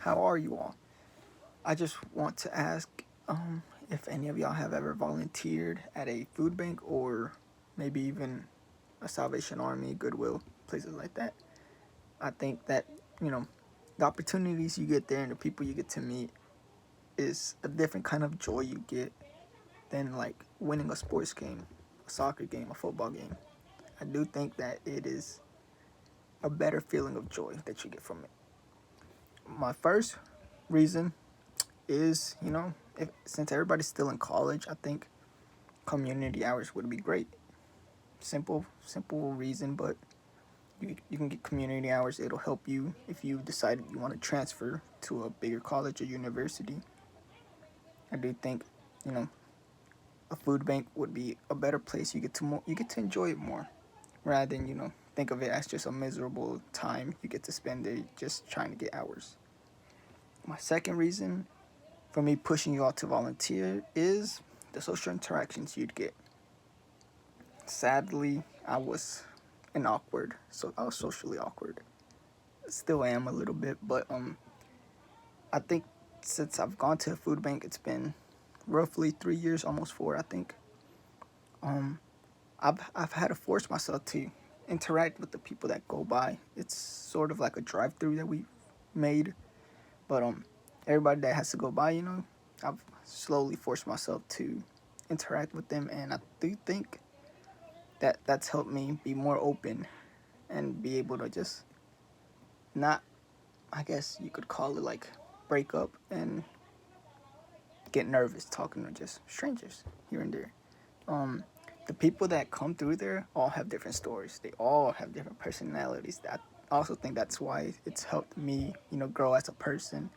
how are you all? I just want to ask if any of y'all have ever volunteered at a food bank or maybe even a Salvation Army, Goodwill, places like that. I think that, you know, the opportunities you get there and the people you get to meet is a different kind of joy you get than like winning a sports game, a soccer game, a football game. I do think that it is a better feeling of joy that you get from it. My first reason is, if since everybody's still in college, I think community hours would be great. Simple reason, but you can get community hours. It'll help you if you decide you want to transfer to a bigger college or university. I do think, you know, a food bank would be a better place. You get to enjoy it more rather than think of it as just a miserable time you get to spend there just trying to get hours. My second reason for me pushing you all to volunteer is the social interactions you'd get. Sadly, I was socially awkward. Still am a little bit, but I think since I've gone to a food bank, it's been roughly 3 years, almost four, I think. Um, I've had to force myself to interact with the people that go by. It's sort of like a drive-through that we made, but everybody that has to go by, I've slowly forced myself to interact with them, and I do think that that's helped me be more open and be able to just not, I guess you could call it like break up and get nervous talking to just strangers here and there. Um, the people that come through there all have different stories. They all have different personalities. I also think that's why it's helped me, grow as a person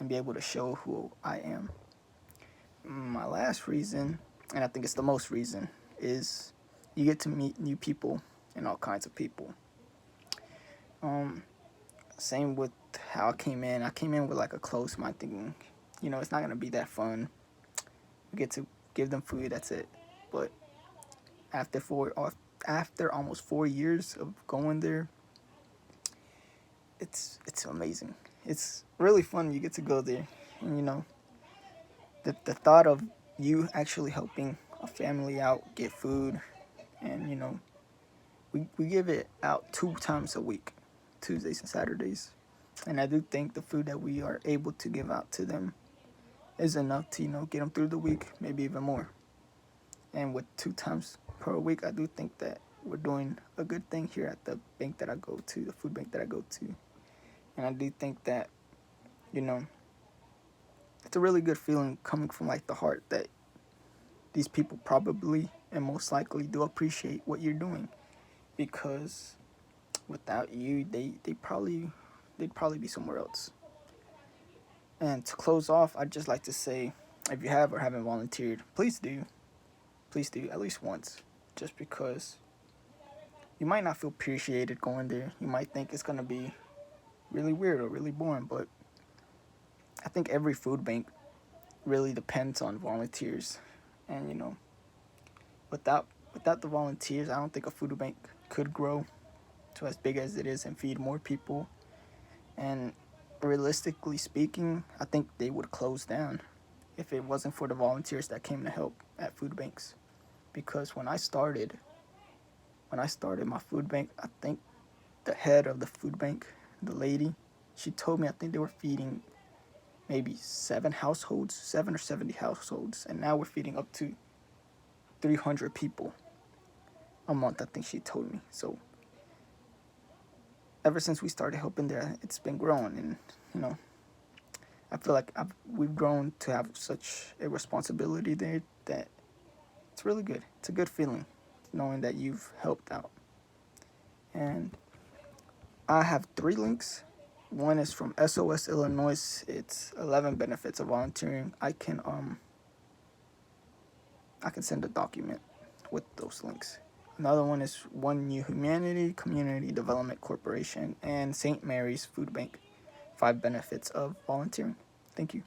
and be able to show who I am. My last reason, and I think it's the most reason, is you get to meet new people and all kinds of people. Um, Same with how I came in. I came in with like a closed mind, thinking, it's not gonna be that fun. We get to give them food. That's it. But after after almost 4 years of going there, it's amazing. It's really fun. You get to go there, and the thought of you actually helping a family out get food, and we give it out 2 times a week, Tuesdays and Saturdays, and I do think the food that we are able to give out to them is enough to get them through the week, maybe even more. And with 2 times per week, I do think that we're doing a good thing here at the bank that I go to, the food bank that I go to, and I do think that you know it's a really good feeling coming from like the heart that these people probably and most likely do appreciate what you're doing, because without you they'd probably be somewhere else. And to close off, I'd just like to say, if you have or haven't volunteered, please do at least once, just because you might not feel appreciated going there. You might think it's going to be really weird or really boring, but I think every food bank really depends on volunteers. And without without the volunteers, I don't think a food bank could grow to as big as it is and feed more people. And realistically speaking, I think they would close down if it wasn't for the volunteers that came to help at food banks. Because when I started my food bank, I think the head of the food bank, the lady, she told me I think they were feeding maybe 7 or 70 households, and now we're feeding up to 300 people a month, I think she told me. So ever since we started helping there, it's been growing, and I feel like we've grown to have such a responsibility there that it's really good. It's a good feeling knowing that you've helped out. And I have 3 links. One is from SOS Illinois. It's 11 benefits of volunteering. I can send a document with those links. Another one is One New Humanity Community Development Corporation and St. Mary's Food Bank. 5 benefits of volunteering. Thank you.